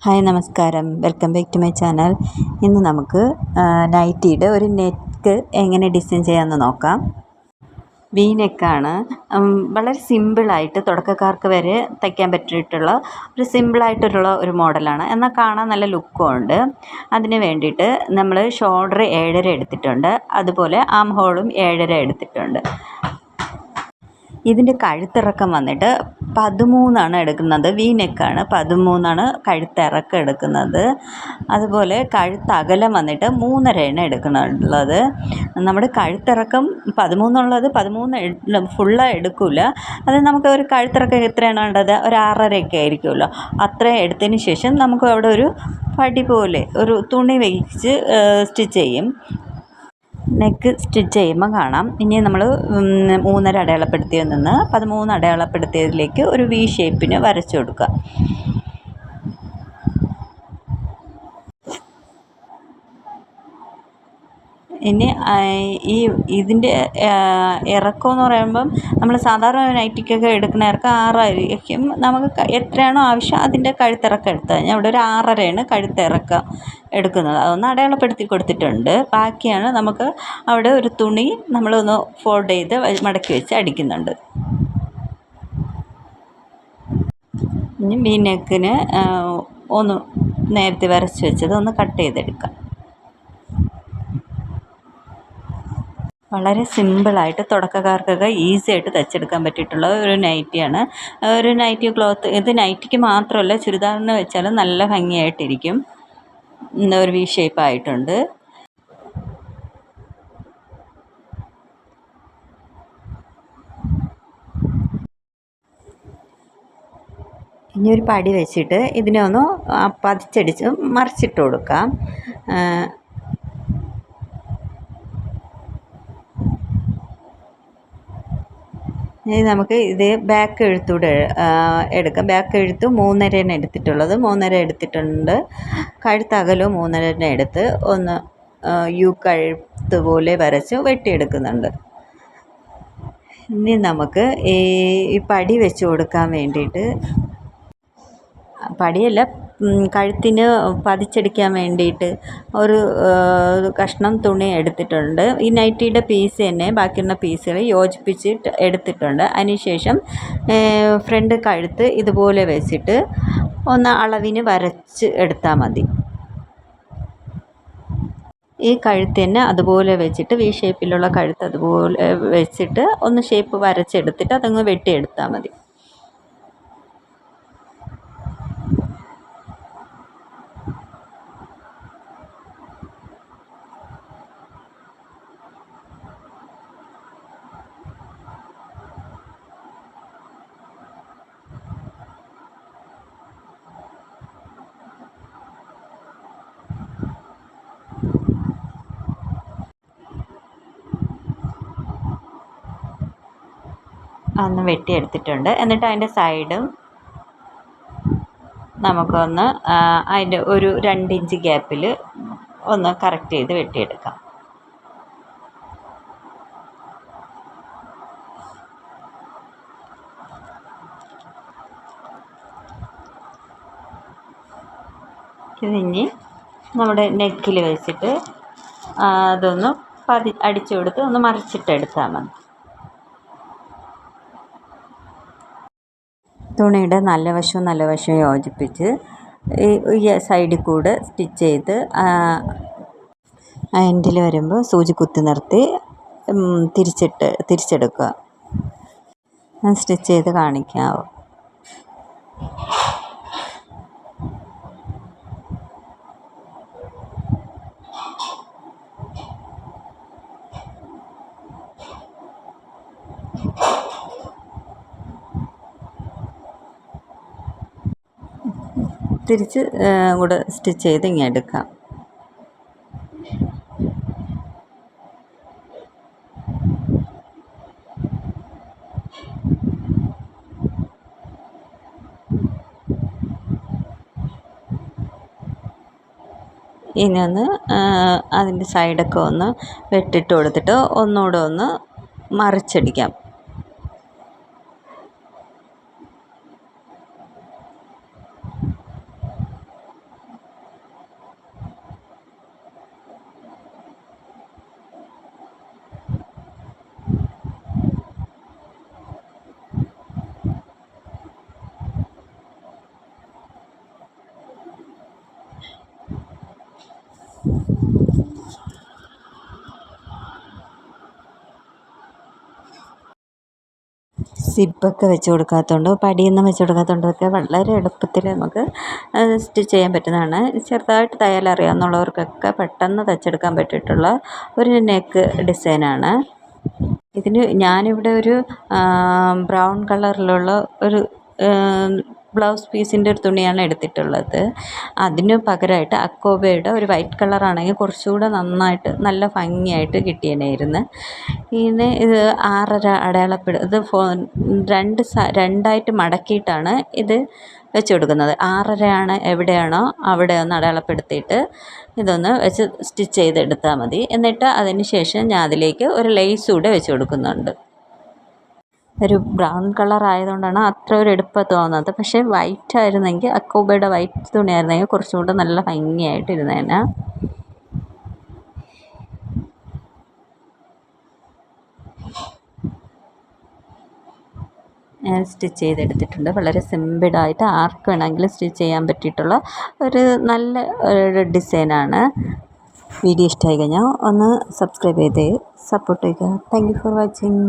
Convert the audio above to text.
Hi നമസ്കാരം, welcome back to my channel. ഇന്ന് നമുക്ക് നൈറ്റിയുടെ ഒരു നെക്ക് എങ്ങനെ ഡിസൈൻ ചെയ്യാമെന്ന് നോക്കാം. വി നെക്കാണ്. വളരെ സിമ്പിളായിട്ട് തുടക്കക്കാർക്ക് വരെ തയ്ക്കാൻ പറ്റിയിട്ടുള്ള ഒരു സിമ്പിളായിട്ടുള്ള ഒരു മോഡലാണ്. എന്നാൽ കാണാൻ നല്ല ലുക്കും ഉണ്ട്. അതിന് വേണ്ടിയിട്ട് നമ്മൾ ഷോൾഡർ 7.5 എടുത്തിട്ടുണ്ട്. അതുപോലെ ആം ഹോളും 7.5 എടുത്തിട്ടുണ്ട്. ഇതിൻ്റെ കഴുത്തിറക്കം വന്നിട്ട് 13 എടുക്കുന്നത്. വി നെക്കാണ്, 13 കഴുത്തിറക്കം എടുക്കുന്നത്. അതുപോലെ കഴുത്തകലം വന്നിട്ട് 3.5 എടുക്കുന്നുള്ളത്. നമ്മുടെ കഴുത്തിറക്കം 13 ഫുള്ള് എടുക്കില്ല. അത് നമുക്ക് ഒരു കഴുത്തിറക്കം എത്രയാണ് വേണ്ടത്, ഒരു 6.5 ആയിരിക്കുമല്ലോ. അത്രയും എടുത്തതിന് ശേഷം നമുക്ക് അവിടെ ഒരു പടി പോലെ ഒരു തുണി വെച്ച് സ്റ്റിച്ച് ചെയ്യും. നെക്ക് സ്റ്റിച്ച് ചെയ്യുമ്പോൾ കാണാം. ഇനി നമ്മൾ 3.5 അടയാളപ്പെടുത്തിയതിൽ നിന്ന് 13 അടയാളപ്പെടുത്തിയതിലേക്ക് ഒരു വി ഷേപ്പിന് വരച്ചു കൊടുക്കുക. ഇനി ഇതിൻ്റെ ഇറക്കം എന്ന് പറയുമ്പം നമ്മൾ സാധാരണ നൈറ്റിക്കൊക്കെ എടുക്കുന്ന ഇറക്കം 6 ആയിരിക്കും. നമുക്ക് എത്രയാണോ ആവശ്യം അതിൻ്റെ കഴുത്തിറക്കം എടുത്താൽ ഞാൻ ഇവിടെ ഒരു 6.5 കഴുത്തിറക്കം എടുക്കുന്നത്. അതൊന്ന് അടയാളപ്പെടുത്തി കൊടുത്തിട്ടുണ്ട്. ബാക്കിയാണ് നമുക്ക് അവിടെ ഒരു തുണി നമ്മളൊന്ന് ഫോൾഡ് ചെയ്ത് മടക്കി വെച്ച് അടിക്കുന്നുണ്ട്. ഇനി വി നെക്കിന് ഒന്ന് നേരത്തെ വരച്ച് വെച്ചത് ഒന്ന് കട്ട് ചെയ്തെടുക്കാം. വളരെ സിമ്പിളായിട്ട് തുടക്കക്കാർക്കൊക്കെ ഈസി ആയിട്ട് തയ്ച്ചെടുക്കാൻ പറ്റിയിട്ടുള്ള ഒരു നൈറ്റിയാണ്. ഒരു നൈറ്റി ക്ലോത്ത് ഇത് നൈറ്റിക്ക് മാത്രമല്ല, ചുരിദാറിന് വെച്ചാലും നല്ല ഭംഗിയായിട്ടിരിക്കും. ഒരു വി ഷേപ്പായിട്ടുണ്ട്. ഇനി ഒരു പടി വെച്ചിട്ട് ഇതിനെ ഒന്ന് പതിച്ചടിച്ച് മറിച്ചിട്ട് കൊടുക്കാം. ഇനി നമുക്ക് ഇത് ബാക്ക് എഴുത്തൂടെ എടുക്കാം. ബാക്ക് എഴുത്ത് 3.5 എടുത്തിട്ടുള്ളത്, 3.5 എടുത്തിട്ടുണ്ട്. കഴുത്തകലും 3.5 എടുത്ത് ഒന്ന് യു കഴുത്ത് പോലെ വരച്ച് വെട്ടിയെടുക്കുന്നുണ്ട്. ഇനി നമുക്ക് ഈ പടി വെച്ച് കൊടുക്കാൻ വേണ്ടിയിട്ട്, പടിയല്ല കഴുത്തിന് പതിച്ചടിക്കാൻ വേണ്ടിയിട്ട് ഒരു കഷ്ണം തുണി എടുത്തിട്ടുണ്ട്. ഈ നൈറ്റിയുടെ പീസ് തന്നെ ബാക്കിയുള്ള പീസുകൾ യോജിപ്പിച്ചിട്ട് എടുത്തിട്ടുണ്ട്. അതിനുശേഷം ഫ്രണ്ട് കഴുത്ത് ഇതുപോലെ വെച്ചിട്ട് ഒന്ന് അളവിന് വരച്ച് എടുത്താൽ മതി. ഈ കഴുത്ത് തന്നെ അതുപോലെ വെച്ചിട്ട് വി ഷേപ്പിലുള്ള കഴുത്ത് അതുപോലെ വെച്ചിട്ട് ഒന്ന് ഷേപ്പ് വരച്ചെടുത്തിട്ട് അതങ്ങ് വെട്ടിയെടുത്താൽ മതി. ഒന്ന് വെട്ടിയെടുത്തിട്ടുണ്ട്. എന്നിട്ട് അതിൻ്റെ സൈഡും നമുക്കൊന്ന് അതിൻ്റെ ഒരു 2 ഇഞ്ച് ഗ്യാപ്പിൽ ഒന്ന് കറക്റ്റ് ചെയ്ത് വെട്ടിയെടുക്കാം. ഇതിനി നമ്മുടെ നെക്കിൽ വെച്ചിട്ട് അതൊന്ന് അടിച്ചു കൊടുത്ത് ഒന്ന് മറിച്ചിട്ടെടുത്താൽ മതി. തുണിയുടെ നല്ല വശവും യോജിപ്പിച്ച് ഈ സൈഡിൽ കൂടെ സ്റ്റിച്ച് ചെയ്ത് എൻഡിൽ വരുമ്പോൾ സൂചി കുത്തി നിർത്തി തിരിച്ചെടുക്കുക. ഞാൻ സ്റ്റിച്ച് ചെയ്ത് കാണിക്കാവോ. തിരിച്ച് കൂടെ സ്റ്റിച്ച് ചെയ്ത് ഇങ്ങനെ എടുക്കാം. ഇനി ഒന്ന് അതിൻ്റെ സൈഡൊക്കെ ഒന്ന് വെട്ടിട്ട് കൊടുത്തിട്ട് ഒന്നുകൂടെ ഒന്ന് മറിച്ചടിക്കാം. സിബ്ബൊക്കെ വെച്ച് കൊടുക്കാത്തതുകൊണ്ട് പടിയൊന്നും വെച്ച് കൊടുക്കാത്തതുകൊണ്ടൊക്കെ വളരെ എളുപ്പത്തിൽ നമുക്ക് സ്റ്റിച്ച് ചെയ്യാൻ പറ്റുന്നതാണ്. ചെറുതായിട്ട് തയ്യൽ അറിയാവുന്നവർക്കൊക്കെ പെട്ടെന്ന് തയ്ച്ചെടുക്കാൻ പറ്റിയിട്ടുള്ള ഒരു നെക്ക് ഡിസൈനാണ്. ഇതിന് ഞാനിവിടെ ഒരു ബ്രൗൺ കളറിലുള്ള ഒരു ബ്ലൗസ് പീസിൻ്റെ ഒരു തുണിയാണ് എടുത്തിട്ടുള്ളത്. അതിന് പകരമായിട്ട് അക്കോബയുടെ ഒരു വൈറ്റ് കളറാണെങ്കിൽ കുറച്ചുകൂടെ നന്നായിട്ട് നല്ല ഭംഗിയായിട്ട് കിട്ടിയേനായിരുന്നു. പിന്നെ ഇത് 6.5 ഇത് രണ്ടായിട്ട് മടക്കിയിട്ടാണ് ഇത് വെച്ച് കൊടുക്കുന്നത്. 6.5 എവിടെയാണോ അവിടെ ഒന്ന് അടയാളപ്പെടുത്തിയിട്ട് ഇതൊന്ന് വെച്ച് സ്റ്റിച്ച് ചെയ്തെടുത്താൽ മതി. എന്നിട്ട് അതിന് ശേഷം ഞാൻ അതിലേക്ക് ഒരു ലേസ് കൂടെ വെച്ച് കൊടുക്കുന്നുണ്ട്. ഒരു ബ്രൗൺ കളർ ആയതുകൊണ്ടാണ് അത്ര ഒരു എടുപ്പം തോന്നുന്നത്. പക്ഷേ വൈറ്റ് ആയിരുന്നെങ്കിൽ അക്കോബയുടെ വൈറ്റ് തുണിയായിരുന്നെങ്കിൽ കുറച്ചും കൂടെ നല്ല ഭംഗിയായിട്ട് ഇരുന്നേനെ. ഞാൻ സ്റ്റിച്ച് ചെയ്തെടുത്തിട്ടുണ്ട്. വളരെ സിമ്പിളായിട്ട് ആർക്ക് വേണമെങ്കിലും സ്റ്റിച്ച് ചെയ്യാൻ പറ്റിയിട്ടുള്ള ഒരു നല്ല ഒരു ഡിസൈനാണ്. വീഡിയോ ഇഷ്ടമായി കഴിഞ്ഞാൽ ഒന്ന് സബ്സ്ക്രൈബ് ചെയ്ത് സപ്പോർട്ട് ചെയ്യുക. Thank you for watching.